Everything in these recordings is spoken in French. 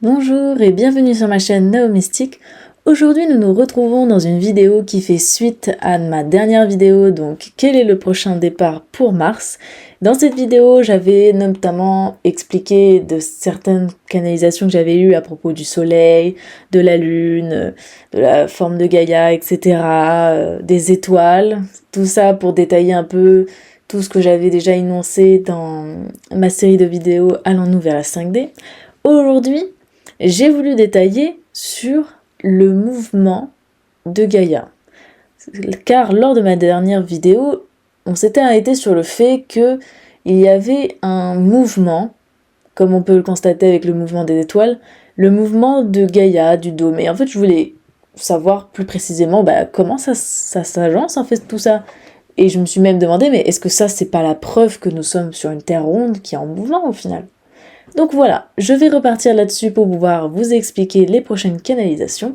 Bonjour et bienvenue sur ma chaîne Naomystique. Aujourd'hui nous nous retrouvons dans une vidéo qui fait suite à ma dernière vidéo, donc quel est le prochain départ pour Mars. Dans cette vidéo j'avais notamment expliqué de certaines canalisations que j'avais eues à propos du soleil, de la lune, de la forme de Gaïa, etc., des étoiles, tout ça pour détailler un peu tout ce que j'avais déjà énoncé dans ma série de vidéos Allons-nous vers la 5D. Aujourd'hui, j'ai voulu détailler sur le mouvement de Gaïa. Car lors de ma dernière vidéo, on s'était arrêté sur le fait qu'il y avait un mouvement, comme on peut le constater avec le mouvement des étoiles, le mouvement de Gaïa, du dôme. Et en fait, je voulais savoir plus précisément comment ça s'agence en fait tout ça. Et je me suis même demandé, mais est-ce que ça, c'est pas la preuve que nous sommes sur une Terre ronde qui est en mouvement au final ? Donc voilà, je vais repartir là-dessus pour pouvoir vous expliquer les prochaines canalisations.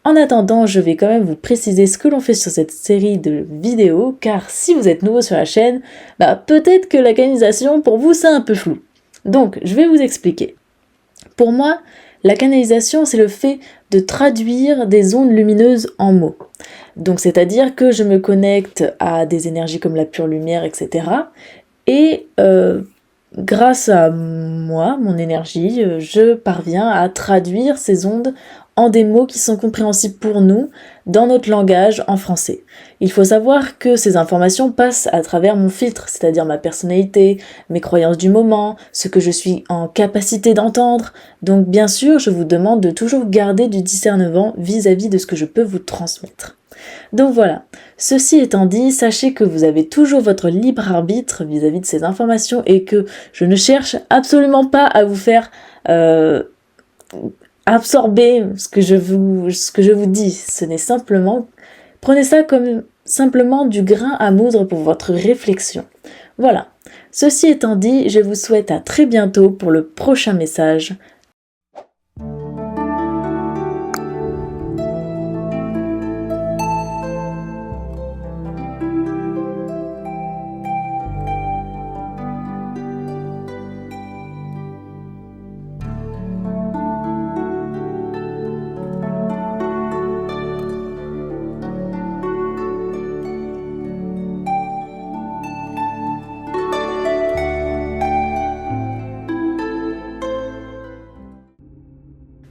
En attendant, je vais quand même vous préciser ce que l'on fait sur cette série de vidéos, car si vous êtes nouveau sur la chaîne, peut-être que la canalisation pour vous c'est un peu flou. Donc je vais vous expliquer. Pour moi, la canalisation c'est le fait de traduire des ondes lumineuses en mots. Donc c'est-à-dire que je me connecte à des énergies comme la pure lumière, etc. Et grâce à moi, mon énergie, je parviens à traduire ces ondes en des mots qui sont compréhensibles pour nous dans notre langage en français. Il faut savoir que ces informations passent à travers mon filtre, c'est-à-dire ma personnalité, mes croyances du moment, ce que je suis en capacité d'entendre. Donc bien sûr, je vous demande de toujours garder du discernement vis-à-vis de ce que je peux vous transmettre. Donc voilà, ceci étant dit, sachez que vous avez toujours votre libre arbitre vis-à-vis de ces informations et que je ne cherche absolument pas à vous faire absorber ce que je vous dis. Ce n'est simplement, prenez ça comme simplement du grain à moudre pour votre réflexion. Voilà, ceci étant dit, je vous souhaite à très bientôt pour le prochain message.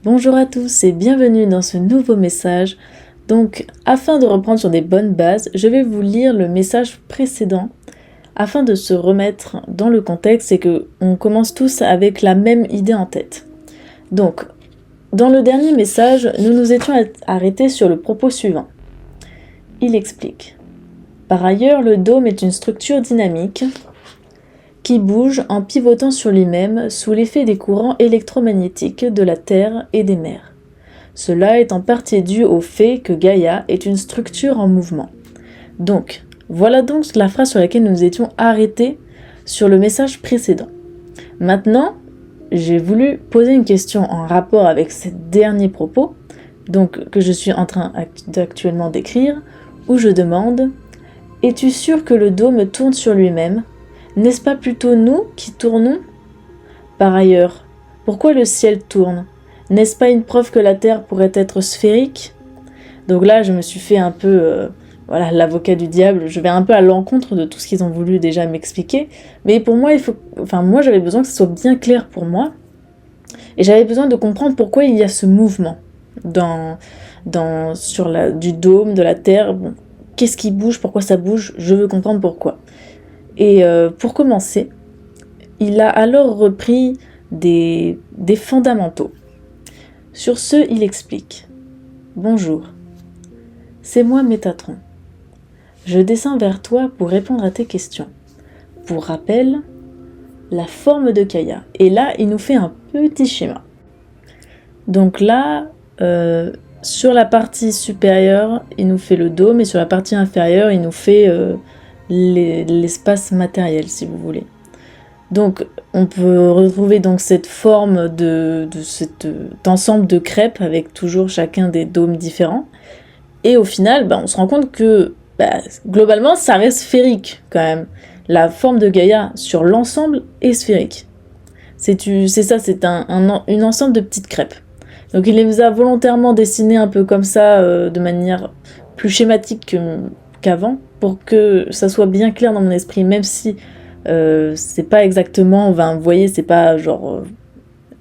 Bonjour à tous et bienvenue dans ce nouveau message. Donc, afin de reprendre sur des bonnes bases, je vais vous lire le message précédent afin de se remettre dans le contexte et que on commence tous avec la même idée en tête. Donc, dans le dernier message, nous nous étions arrêtés sur le propos suivant. Il explique. Par ailleurs, le dôme est une structure dynamique qui bouge en pivotant sur lui-même sous l'effet des courants électromagnétiques de la Terre et des mers. Cela est en partie dû au fait que Gaïa est une structure en mouvement. Donc, voilà donc la phrase sur laquelle nous étions arrêtés sur le message précédent. Maintenant, j'ai voulu poser une question en rapport avec ces derniers propos, donc que je suis en train actuellement d'écrire, où je demande « Es-tu sûr que le dôme tourne sur lui-même ? N'est-ce pas plutôt nous qui tournons ? Par ailleurs, pourquoi le ciel tourne ? N'est-ce pas une preuve que la Terre pourrait être sphérique ? » Donc là, je me suis fait un peu l'avocat du diable. Je vais un peu à l'encontre de tout ce qu'ils ont voulu déjà m'expliquer. Mais pour moi, moi j'avais besoin que ce soit bien clair pour moi. Et j'avais besoin de comprendre pourquoi il y a ce mouvement du dôme, de la Terre. Bon, qu'est-ce qui bouge ? Pourquoi ça bouge ? Je veux comprendre pourquoi. Et pour commencer, il a alors repris des fondamentaux. Sur ce, il explique. Bonjour, c'est moi Métatron. Je descends vers toi pour répondre à tes questions. Pour rappel, la forme de Gaïa. Et là, il nous fait un petit schéma. Donc là, sur la partie supérieure, il nous fait le dôme et sur la partie inférieure, il nous fait l'espace matériel, si vous voulez. Donc, on peut retrouver donc cette forme de cet ensemble de crêpes avec toujours chacun des dômes différents. Et au final, on se rend compte que globalement, ça reste sphérique quand même. La forme de Gaïa sur l'ensemble est sphérique. C'est un ensemble de petites crêpes. Donc il les a volontairement dessinés un peu comme ça, de manière plus schématique qu'avant, pour que ça soit bien clair dans mon esprit, même si c'est pas exactement, vous voyez, c'est pas genre...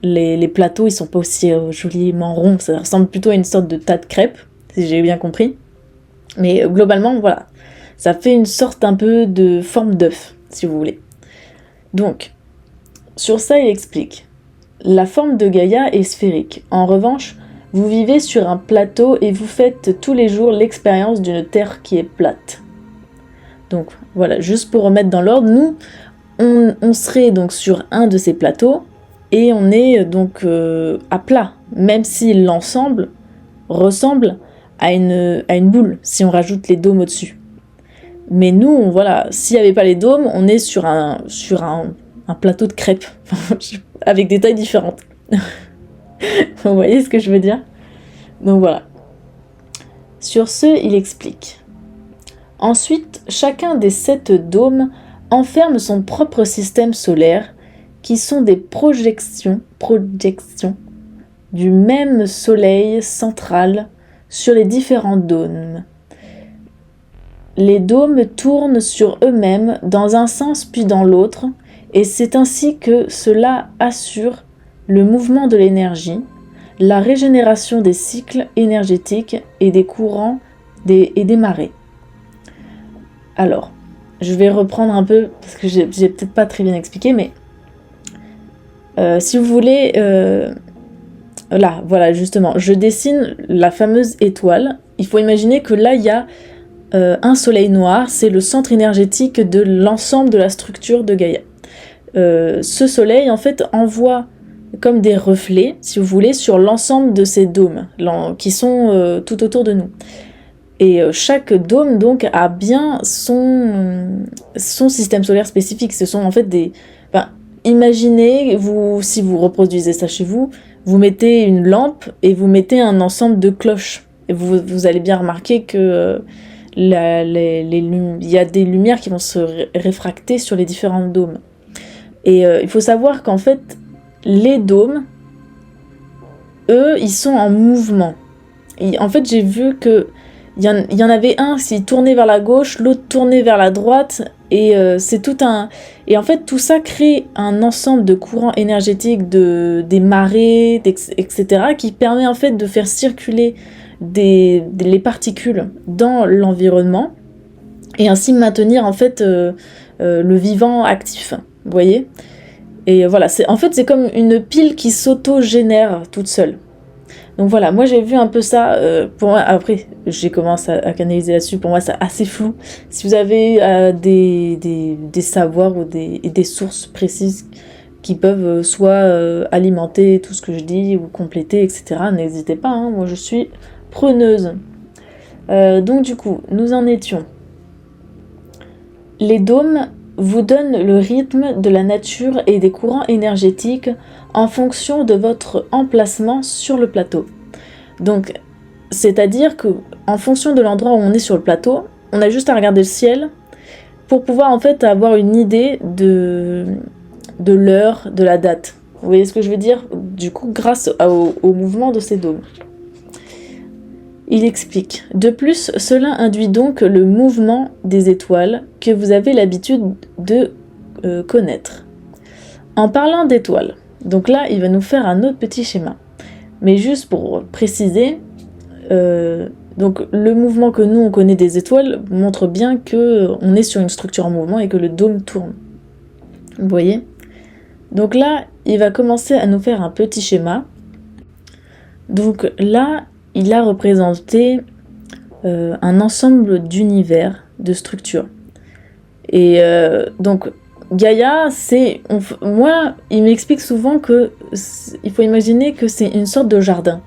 les plateaux, ils sont pas aussi joliment ronds, ça ressemble plutôt à une sorte de tas de crêpes, si j'ai bien compris. Mais globalement, voilà, ça fait une sorte un peu de forme d'œuf, si vous voulez. Donc, sur ça, il explique. La forme de Gaïa est sphérique. En revanche, vous vivez sur un plateau et vous faites tous les jours l'expérience d'une terre qui est plate. Donc, voilà, juste pour remettre dans l'ordre, nous, on serait donc sur un de ces plateaux, et on est donc à plat, même si l'ensemble ressemble à une boule, si on rajoute les dômes au-dessus. Mais nous, voilà, s'il n'y avait pas les dômes, on est sur un plateau de crêpes, avec des tailles différentes. Vous voyez ce que je veux dire? Donc voilà. Sur ce, il explique. Ensuite, chacun des 7 dômes enferme son propre système solaire, qui sont des projections du même soleil central sur les différents dômes. Les dômes tournent sur eux-mêmes dans un sens puis dans l'autre, et c'est ainsi que cela assure le mouvement de l'énergie, la régénération des cycles énergétiques et des courants et des marées. Alors, je vais reprendre un peu, parce que j'ai peut-être pas très bien expliqué, mais si vous voulez, là, voilà, justement, je dessine la fameuse étoile. Il faut imaginer que là, il y a un soleil noir, c'est le centre énergétique de l'ensemble de la structure de Gaïa. Ce soleil, en fait, envoie comme des reflets, si vous voulez, sur l'ensemble de ces dômes qui sont tout autour de nous. Et chaque dôme, donc, a bien son système solaire spécifique. Ce sont en fait des... imaginez, si vous reproduisez ça chez vous, vous mettez une lampe et vous mettez un ensemble de cloches. Et vous allez bien remarquer que il y a des lumières qui vont se réfracter sur les différents dômes. Et il faut savoir qu'en fait, les dômes, eux, ils sont en mouvement. Et en fait, j'ai vu que il y en avait un qui tournait vers la gauche, l'autre tournait vers la droite, et c'est tout un... Et en fait, tout ça crée un ensemble de courants énergétiques, des marées, etc., qui permet en fait de faire circuler les particules dans l'environnement, et ainsi maintenir en fait le vivant actif, vous voyez? Et voilà, en fait, c'est comme une pile qui s'auto-génère toute seule. Donc voilà, moi j'ai vu un peu ça, pour moi, après j'ai commencé à canaliser là-dessus, pour moi c'est assez flou. Si vous avez des savoirs ou des sources précises qui peuvent soit alimenter tout ce que je dis ou compléter, etc., n'hésitez pas, hein, moi je suis preneuse. Donc du coup, nous en étions. Les dômes vous donnent le rythme de la nature et des courants énergétiques en fonction de votre emplacement sur le plateau. Donc, c'est-à-dire que en fonction de l'endroit où on est sur le plateau, on a juste à regarder le ciel pour pouvoir en fait avoir une idée de l'heure, de la date. Vous voyez ce que je veux dire? Du coup, grâce au mouvement de ces dômes. Il explique. De plus, cela induit donc le mouvement des étoiles que vous avez l'habitude de connaître. En parlant d'étoiles, donc là, il va nous faire un autre petit schéma. Mais juste pour préciser, donc le mouvement que nous on connaît des étoiles montre bien que on est sur une structure en mouvement et que le dôme tourne. Vous voyez? Donc là, il va commencer à nous faire un petit schéma. Donc là, il a représenté un ensemble d'univers, de structures. Et donc Gaïa, moi, il m'explique souvent il faut imaginer que c'est une sorte de jardin.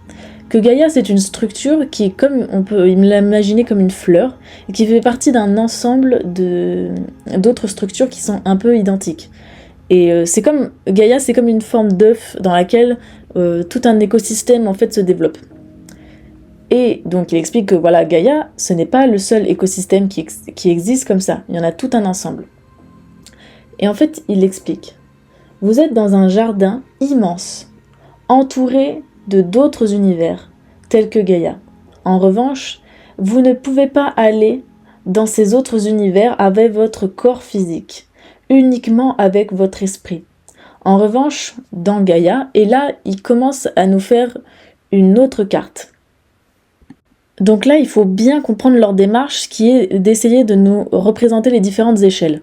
Que Gaïa, c'est une structure qui est comme, on peut l'imaginer comme une fleur, et qui fait partie d'un ensemble d'autres structures qui sont un peu identiques. Et Gaïa, c'est comme une forme d'œuf dans laquelle tout un écosystème en fait se développe. Et donc il explique que voilà, Gaïa, ce n'est pas le seul écosystème qui existe comme ça, il y en a tout un ensemble. Et en fait, il explique, vous êtes dans un jardin immense, entouré de d'autres univers, tels que Gaïa. En revanche, vous ne pouvez pas aller dans ces autres univers avec votre corps physique, uniquement avec votre esprit. En revanche, dans Gaïa, et là, il commence à nous faire une autre carte. Donc là, il faut bien comprendre leur démarche qui est d'essayer de nous représenter les différentes échelles.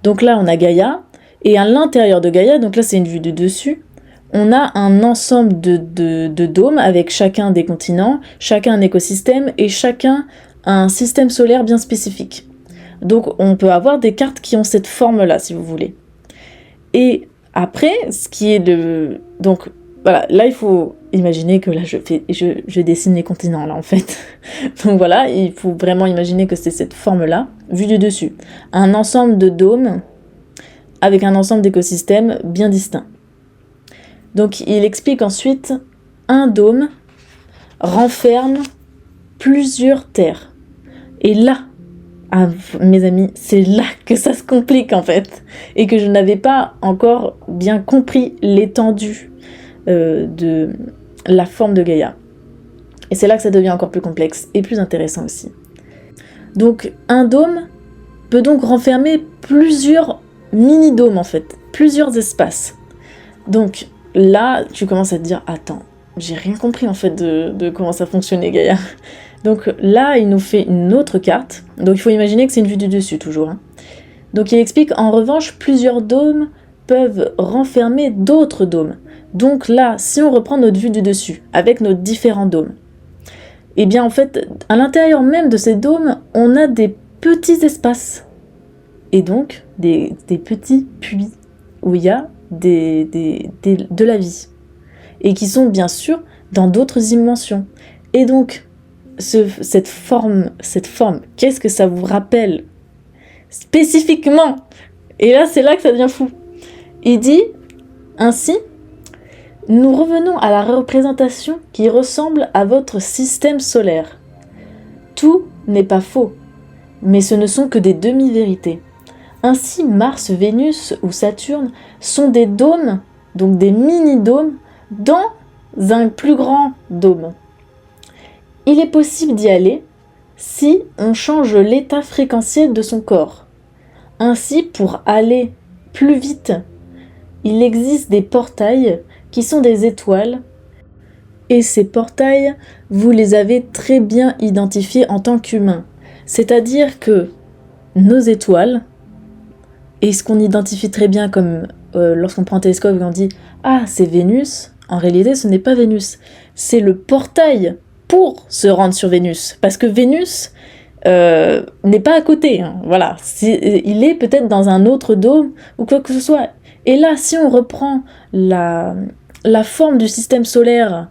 Donc là, on a Gaïa, et à l'intérieur de Gaïa, donc là c'est une vue de dessus, on a un ensemble de dômes avec chacun des continents, chacun un écosystème et chacun un système solaire bien spécifique. Donc on peut avoir des cartes qui ont cette forme-là, si vous voulez. Et après, ce qui est de... Donc voilà, là il faut imaginer que là je dessine les continents là en fait. Donc voilà, il faut vraiment imaginer que c'est cette forme-là, vue du dessus. Un ensemble de dômes avec un ensemble d'écosystèmes bien distincts. Donc il explique ensuite, un dôme renferme plusieurs terres. Et là, mes amis, c'est là que ça se complique en fait, et que je n'avais pas encore bien compris l'étendue de la forme de Gaïa. Et c'est là que ça devient encore plus complexe, et plus intéressant aussi. Donc un dôme peut donc renfermer plusieurs mini-dômes en fait, plusieurs espaces. Donc là, tu commences à te dire, attends, j'ai rien compris en fait de comment ça fonctionnait Gaïa. Donc là, il nous fait une autre carte. Donc il faut imaginer que c'est une vue du dessus toujours. Donc il explique, en revanche, plusieurs dômes peuvent renfermer d'autres dômes. Donc là, si on reprend notre vue du dessus, avec nos différents dômes, eh bien en fait, à l'intérieur même de ces dômes, on a des petits espaces. Et donc, des petits puits où il y a de la vie. Et qui sont bien sûr dans d'autres dimensions. Et donc, cette forme, qu'est-ce que ça vous rappelle spécifiquement? Et là, c'est là que ça devient fou. Il dit, ainsi, nous revenons à la représentation qui ressemble à votre système solaire. Tout n'est pas faux, mais ce ne sont que des demi-vérités. Ainsi, Mars, Vénus ou Saturne sont des dômes, donc des mini-dômes, dans un plus grand dôme. Il est possible d'y aller si on change l'état fréquentiel de son corps. Ainsi, pour aller plus vite, il existe des portails qui sont des étoiles, et ces portails, vous les avez très bien identifiés en tant qu'humains. C'est-à-dire que nos étoiles, et ce qu'on identifie très bien comme lorsqu'on prend un télescope et on dit « Ah, c'est Vénus », en réalité, ce n'est pas Vénus. C'est le portail pour se rendre sur Vénus. Parce que Vénus n'est pas à côté. Voilà. Il est peut-être dans un autre dôme ou quoi que ce soit. Et là, si on reprend la forme du système solaire,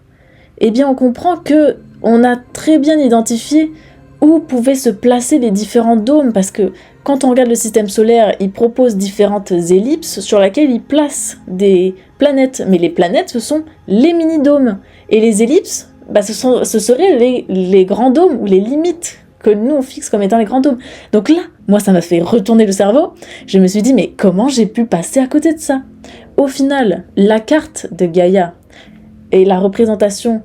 eh bien, on comprend qu'on a très bien identifié où pouvaient se placer les différents dômes. Parce que quand on regarde le système solaire, il propose différentes ellipses sur lesquelles il place des planètes. Mais les planètes, ce sont les mini-dômes. Et les ellipses, ce seraient les grands dômes ou les limites que nous on fixe comme étant les grands dômes. Donc là, moi ça m'a fait retourner le cerveau. Je me suis dit, mais comment j'ai pu passer à côté de ça? Au final, la carte de Gaïa et la représentation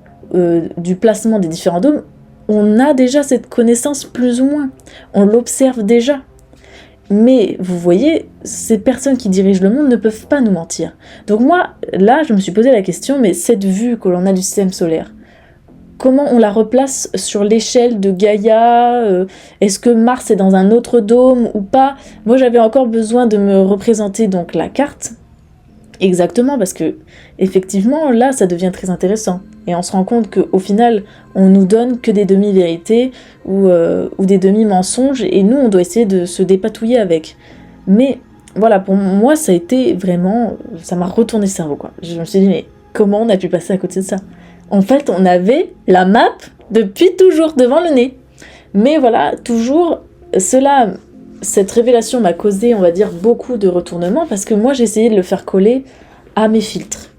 du placement des différents dômes, on a déjà cette connaissance plus ou moins. On l'observe déjà. Mais vous voyez, ces personnes qui dirigent le monde ne peuvent pas nous mentir. Donc moi, là, je me suis posé la question, mais cette vue que l'on a du système solaire, comment on la replace sur l'échelle de Gaïa? Est-ce que Mars est dans un autre dôme ou pas? Moi, j'avais encore besoin de me représenter donc la carte. Exactement, parce que effectivement, là, ça devient très intéressant. Et on se rend compte qu'au final, on nous donne que des demi-vérités ou des demi-mensonges, et nous, on doit essayer de se dépatouiller avec. Mais voilà, pour moi, ça a été vraiment... Ça m'a retourné le cerveau, quoi. Je me suis dit, mais comment on a pu passer à côté de ça? En fait, on avait la map depuis toujours devant le nez. Mais voilà, toujours, cette révélation m'a causé, on va dire, beaucoup de retournements, parce que moi, j'ai essayé de le faire coller à mes filtres.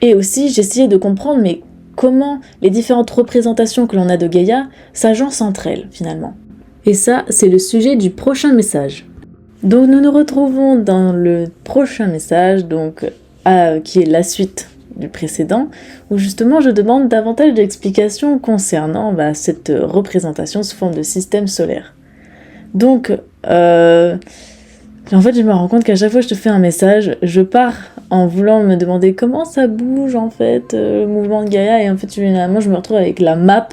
Et aussi, j'ai essayé de comprendre, mais comment les différentes représentations que l'on a de Gaïa s'agencent entre elles, finalement. Et ça, c'est le sujet du prochain message. Donc, nous nous retrouvons dans le prochain message, donc, qui est la suite du précédent, où justement je demande davantage d'explications concernant cette représentation sous forme de système solaire. Donc, en fait, je me rends compte qu'à chaque fois que je te fais un message, je pars en voulant me demander comment ça bouge en fait, le mouvement de Gaïa, et en fait, finalement, je me retrouve avec la map.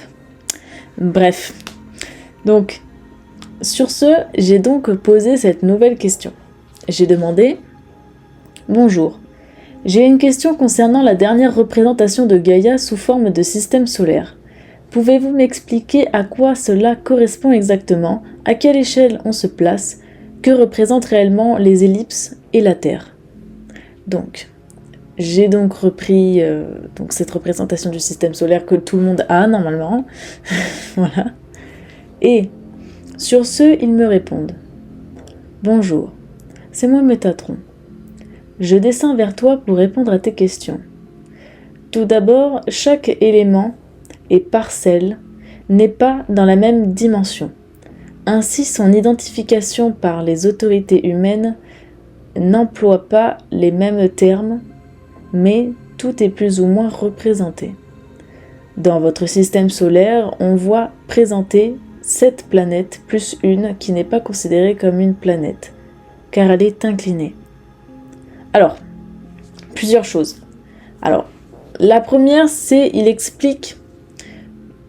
Bref. Donc, sur ce, j'ai donc posé cette nouvelle question. J'ai demandé « Bonjour, j'ai une question concernant la dernière représentation de Gaïa sous forme de système solaire. Pouvez-vous m'expliquer à quoi cela correspond exactement, à quelle échelle on se place, que représentent réellement les ellipses et la Terre ?» Donc, j'ai donc repris cette représentation du système solaire que tout le monde a normalement. Voilà. Et sur ce, ils me répondent « Bonjour, c'est moi Métatron. Je descends vers toi pour répondre à tes questions. Tout d'abord, chaque élément et parcelle n'est pas dans la même dimension. Ainsi, son identification par les autorités humaines n'emploie pas les mêmes termes, mais tout est plus ou moins représenté. Dans votre système solaire, on voit présenter 7 planètes plus une qui n'est pas considérée comme une planète, car elle est inclinée. Alors, plusieurs choses. Alors, la première, c'est il explique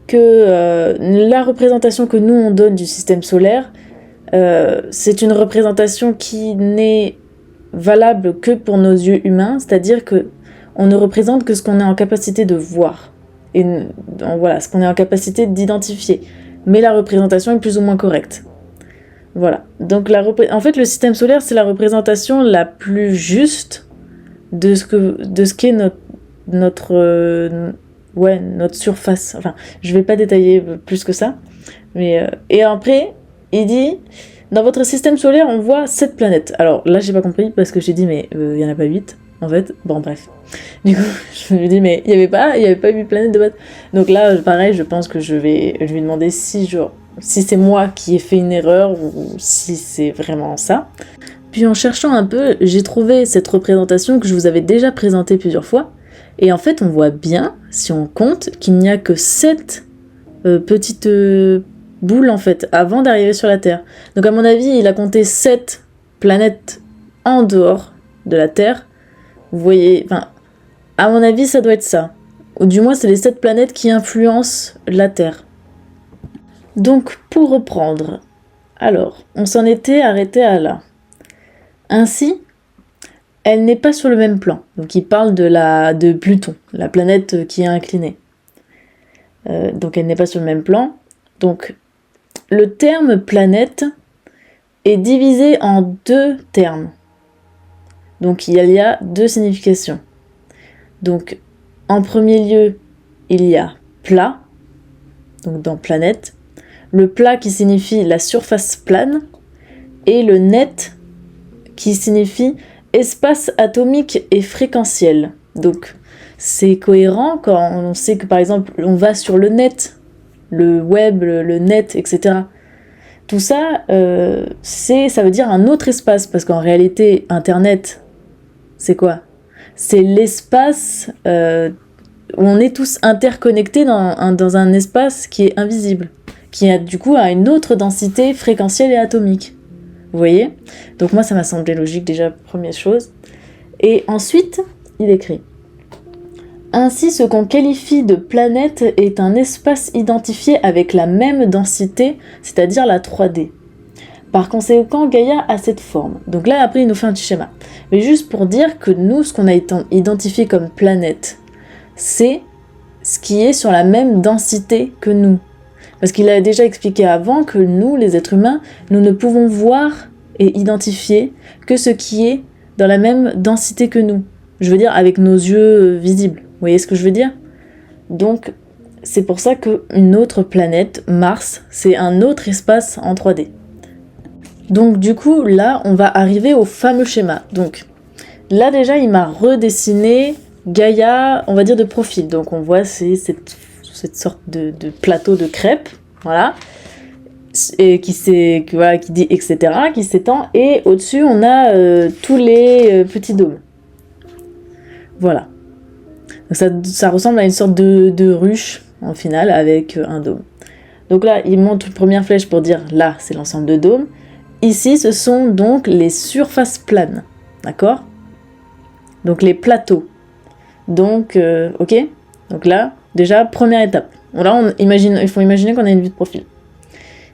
que la représentation que nous on donne du système solaire, c'est une représentation qui n'est valable que pour nos yeux humains, c'est-à-dire que on ne représente que ce qu'on est en capacité de voir et voilà, ce qu'on est en capacité d'identifier. Mais la représentation est plus ou moins correcte. Voilà. Donc en fait, le système solaire, c'est la représentation la plus juste de ce qu'est notre surface. Enfin, je vais pas détailler plus que ça. Mais et après, il dit dans votre système solaire, on voit 7 planètes. Alors là, j'ai pas compris parce que j'ai dit mais il y en a pas 8 en fait. Bon bref. Du coup, je me dis mais il y avait pas 8 planètes de base. Donc là, pareil, je pense que je vais lui demander si c'est moi qui ai fait une erreur ou si c'est vraiment ça. Puis en cherchant un peu, j'ai trouvé cette représentation que je vous avais déjà présentée plusieurs fois. Et en fait, on voit bien, si on compte, qu'il n'y a que 7 petites boules en fait, avant d'arriver sur la Terre. Donc à mon avis, il a compté 7 planètes en dehors de la Terre. Vous voyez, enfin, à mon avis, ça doit être ça. Ou du moins, c'est les 7 planètes qui influencent la Terre. Donc, pour reprendre, alors, on s'en était arrêté à là. Ainsi, elle n'est pas sur le même plan. Donc, il parle de Pluton, la planète qui est inclinée. Donc, elle n'est pas sur le même plan. Donc, le terme planète est divisé en 2 termes. Donc, il y a 2 significations. Donc, en premier lieu, il y a plat, donc dans planète. Le plat qui signifie la surface plane, et le net qui signifie espace atomique et fréquentiel. Donc c'est cohérent quand on sait que par exemple on va sur le net, le web, le net, etc. Tout ça, ça veut dire un autre espace, parce qu'en réalité, Internet, c'est quoi ? C'est l'espace où on est tous interconnectés dans un espace qui est invisible, qui a du coup a une autre densité fréquentielle et atomique. Vous voyez ? Donc moi ça m'a semblé logique déjà, première chose. Et ensuite, il écrit « Ainsi, ce qu'on qualifie de planète est un espace identifié avec la même densité, c'est-à-dire la 3D. Par conséquent, Gaïa a cette forme. » Donc là, après, il nous fait un petit schéma. Mais juste pour dire que nous, ce qu'on a identifié comme planète, c'est ce qui est sur la même densité que nous. Parce qu'il a déjà expliqué avant que nous, les êtres humains, nous ne pouvons voir et identifier que ce qui est dans la même densité que nous. Je veux dire, avec nos yeux visibles. Vous voyez ce que je veux dire ? Donc, c'est pour ça qu'une autre planète, Mars, c'est un autre espace en 3D. Donc, du coup, là, on va arriver au fameux schéma. Donc, là, déjà, il m'a redessiné Gaïa, on va dire, de profil. Donc, on voit, c'est cette sorte de plateau de crêpes, voilà, et qui dit etc., qui s'étend, et au-dessus on a tous les petits dômes. Voilà. Donc ça ressemble à une sorte de ruche, en final, avec un dôme. Donc là, il montre une première flèche pour dire, là, c'est l'ensemble de dômes. Ici, ce sont donc les surfaces planes, d'accord? Donc les plateaux. Donc, ok? Donc là, déjà, première étape. Bon, là, il faut imaginer qu'on a une vue de profil.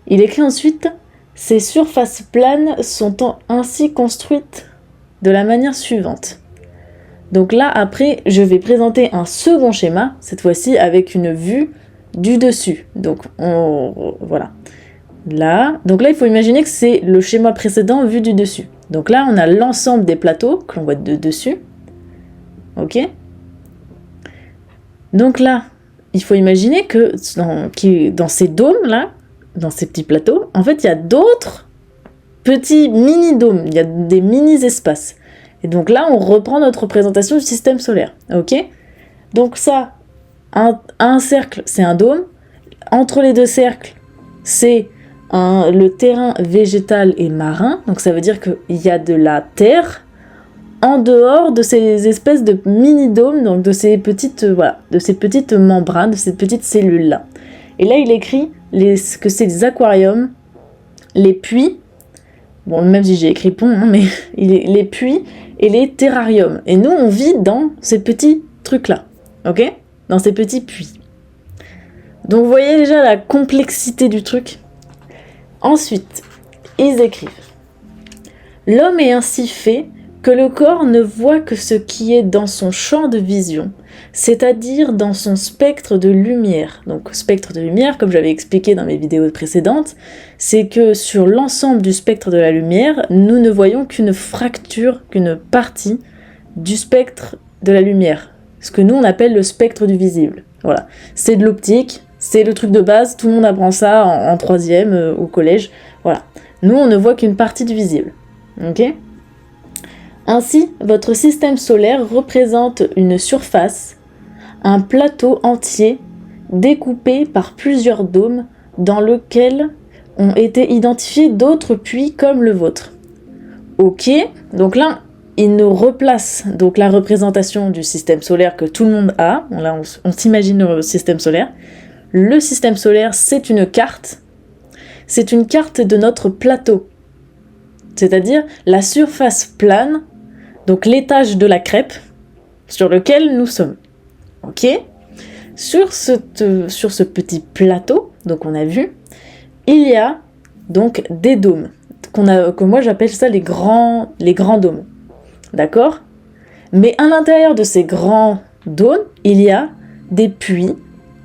Il écrit ensuite, ces surfaces planes sont ainsi construites de la manière suivante. Donc là, après, je vais présenter un second schéma, cette fois-ci avec une vue du dessus. Donc, voilà. Là, donc là, il faut imaginer que c'est le schéma précédent vu du dessus. Donc là, on a l'ensemble des plateaux que l'on voit de dessus. Ok? Donc là, il faut imaginer que dans ces dômes-là, dans ces petits plateaux, en fait, il y a d'autres petits mini-dômes, il y a des mini-espaces. Et donc là, on reprend notre représentation du système solaire. Ok? Donc ça, un cercle, c'est un dôme. Entre les deux cercles, c'est le terrain végétal et marin. Donc ça veut dire qu'il y a de la terre en dehors de ces espèces de mini-dômes, donc de ces petites, de ces petites membranes, de ces petites cellules-là. Et là, il écrit que c'est des aquariums, les puits, bon, même si j'ai écrit pont, mais les puits et les terrariums. Et nous, on vit dans ces petits trucs-là, ok? Dans ces petits puits. Donc, vous voyez déjà la complexité du truc. Ensuite, ils écrivent « L'homme est ainsi fait que le corps ne voit que ce qui est dans son champ de vision, c'est-à-dire dans son spectre de lumière. » Donc, spectre de lumière, comme j'avais expliqué dans mes vidéos précédentes, c'est que sur l'ensemble du spectre de la lumière, nous ne voyons qu'une fracture, qu'une partie du spectre de la lumière. Ce que nous, on appelle le spectre du visible. Voilà. C'est de l'optique, c'est le truc de base, tout le monde apprend ça en 3e au collège. Voilà. Nous, on ne voit qu'une partie du visible. Ok ? Ainsi, votre système solaire représente une surface, un plateau entier découpé par plusieurs dômes dans lequel ont été identifiés d'autres puits comme le vôtre. Ok, donc là, il nous replace donc la représentation du système solaire que tout le monde a. Là, on s'imagine le système solaire. Le système solaire, c'est une carte. C'est une carte de notre plateau, c'est-à-dire la surface plane, donc l'étage de la crêpe sur lequel nous sommes. Ok ? Sur ce petit plateau, donc on a vu, il y a donc des dômes, que moi j'appelle ça les grands dômes. D'accord ? Mais à l'intérieur de ces grands dômes, il y a des puits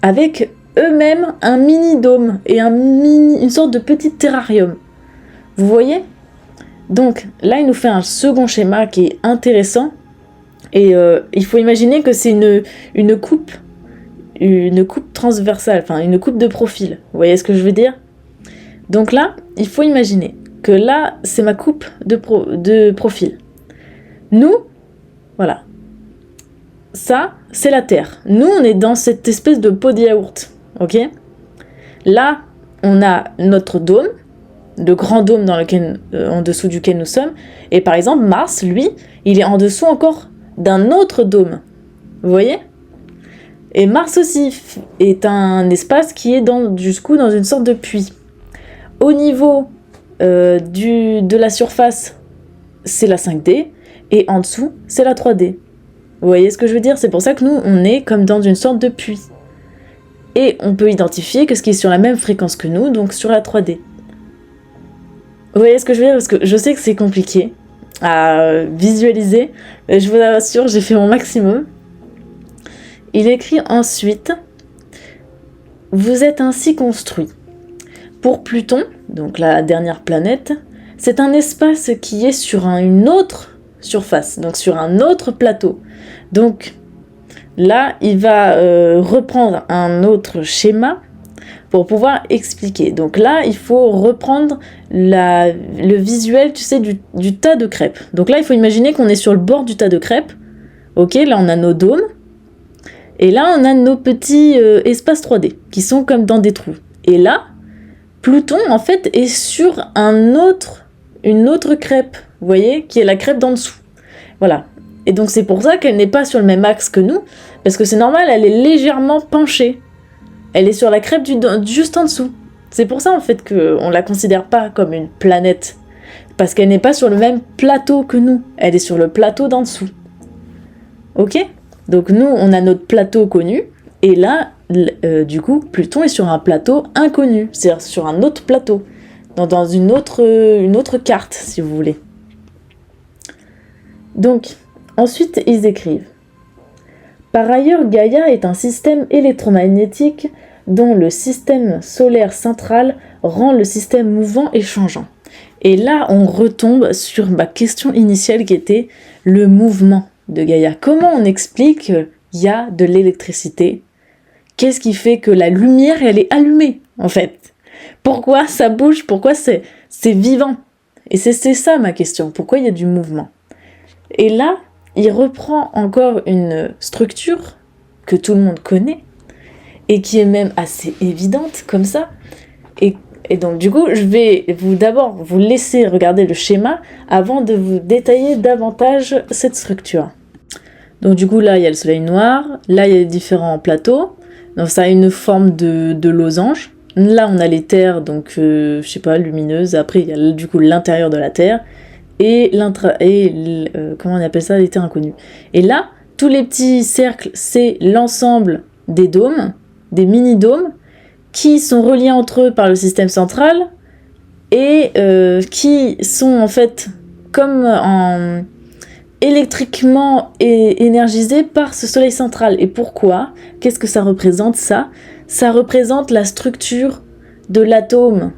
avec eux-mêmes un mini-dôme et une sorte de petit terrarium. Vous voyez ? Donc là, il nous fait un second schéma qui est intéressant. Et il faut imaginer que c'est une coupe transversale, enfin une coupe de profil. Vous voyez ce que je veux dire ? Donc là, il faut imaginer que là, c'est ma coupe de profil. Nous, voilà. Ça, c'est la Terre. Nous, on est dans cette espèce de pot de yaourt. Ok ? Là, on a notre dôme, le grand dôme en dessous duquel nous sommes. Et par exemple, Mars, lui, il est en dessous encore d'un autre dôme. Vous voyez ? Et Mars aussi est un espace qui est jusqu'où dans une sorte de puits. Au niveau de la surface, c'est la 5D, et en dessous, c'est la 3D. Vous voyez ce que je veux dire ? C'est pour ça que nous, on est comme dans une sorte de puits. Et on peut identifier que ce qui est sur la même fréquence que nous, donc sur la 3D. Vous voyez ce que je veux dire ? Parce que je sais que c'est compliqué à visualiser, mais je vous assure, j'ai fait mon maximum. Il écrit ensuite « Vous êtes ainsi construit. Pour Pluton, donc la dernière planète, c'est un espace qui est sur une autre surface, donc sur un autre plateau. Donc là, il va reprendre un autre schéma pour pouvoir expliquer. Donc là, il faut reprendre le visuel, tu sais, du tas de crêpes. Donc là, il faut imaginer qu'on est sur le bord du tas de crêpes. Ok, là, on a nos dômes. Et là, on a nos petits espaces 3D qui sont comme dans des trous. Et là, Pluton, en fait, est sur une autre crêpe, vous voyez, qui est la crêpe d'en dessous. Voilà. Et donc, c'est pour ça qu'elle n'est pas sur le même axe que nous, Parce que c'est normal, elle est légèrement penchée. Elle est sur la crête juste en dessous. C'est pour ça en fait qu'on la considère pas comme une planète. Parce qu'elle n'est pas sur le même plateau que nous. Elle est sur le plateau d'en dessous. Ok ? Donc nous, on a notre plateau connu. Et là, du coup, Pluton est sur un plateau inconnu. C'est-à-dire sur un autre plateau. Dans une autre carte, si vous voulez. Donc, ensuite, ils écrivent. Par ailleurs, Gaïa est un système électromagnétique dont le système solaire central rend le système mouvant et changeant. Et là, on retombe sur ma question initiale qui était le mouvement de Gaïa. Comment on explique qu'il y a de l'électricité ? Qu'est-ce qui fait que la lumière, elle est allumée, en fait ? Pourquoi ça bouge ? Pourquoi c'est vivant ? Et c'est ça ma question. Pourquoi il y a du mouvement ? Et là, il reprend encore une structure que tout le monde connaît et qui est même assez évidente comme ça. Et donc du coup, je vais d'abord vous laisser regarder le schéma avant de vous détailler davantage cette structure. Donc du coup, là, il y a le soleil noir, là, il y a les différents plateaux. Donc ça a une forme de losange. Là, on a les terres, donc je sais pas, lumineuses. Après, il y a du coup l'intérieur de la Terre. Et comment on appelle ça, les terres inconnues. Et là, tous les petits cercles, c'est l'ensemble des dômes, des mini-dômes, qui sont reliés entre eux par le système central et qui sont en fait comme électriquement énergisés par ce soleil central. Et pourquoi ? Qu'est-ce que ça représente ça ? Ça représente la structure de l'atome,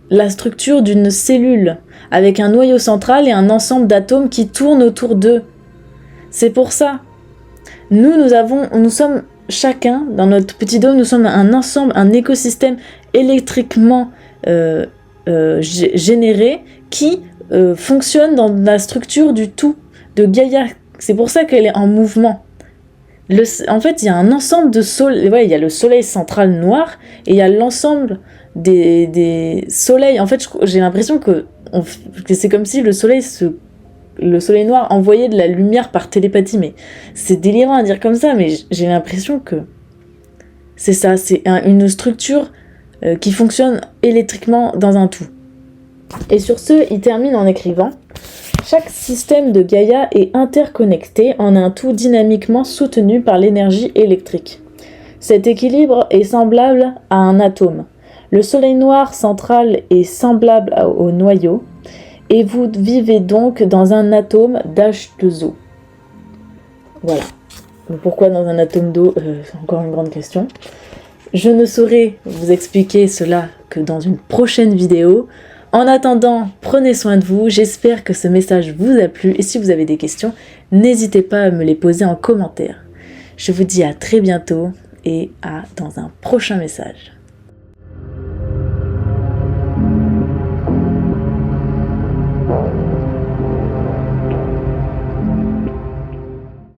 la structure d'une cellule, avec un noyau central et un ensemble d'atomes qui tournent autour d'eux. C'est pour ça. Nous sommes chacun, dans notre petit dôme, nous sommes un ensemble, un écosystème électriquement généré qui fonctionne dans la structure du tout, de Gaïa. C'est pour ça qu'elle est en mouvement. En fait, il y a un ensemble de soleils. Ouais, il y a le soleil central noir et il y a l'ensemble des soleils. En fait, j'ai l'impression que c'est comme si le soleil noir envoyait de la lumière par télépathie. Mais c'est délirant à dire comme ça, mais j'ai l'impression que c'est ça. C'est une structure qui fonctionne électriquement dans un tout. Et sur ce, il termine en écrivant « Chaque système de Gaïa est interconnecté en un tout dynamiquement soutenu par l'énergie électrique. Cet équilibre est semblable à un atome. Le soleil noir central est semblable au noyau, et vous vivez donc dans un atome d'H2O. » Voilà. Pourquoi dans un atome d'eau ? C'est encore une grande question. Je ne saurais vous expliquer cela que dans une prochaine vidéo. En attendant, prenez soin de vous, j'espère que ce message vous a plu et si vous avez des questions, n'hésitez pas à me les poser en commentaire. Je vous dis à très bientôt et dans un prochain message.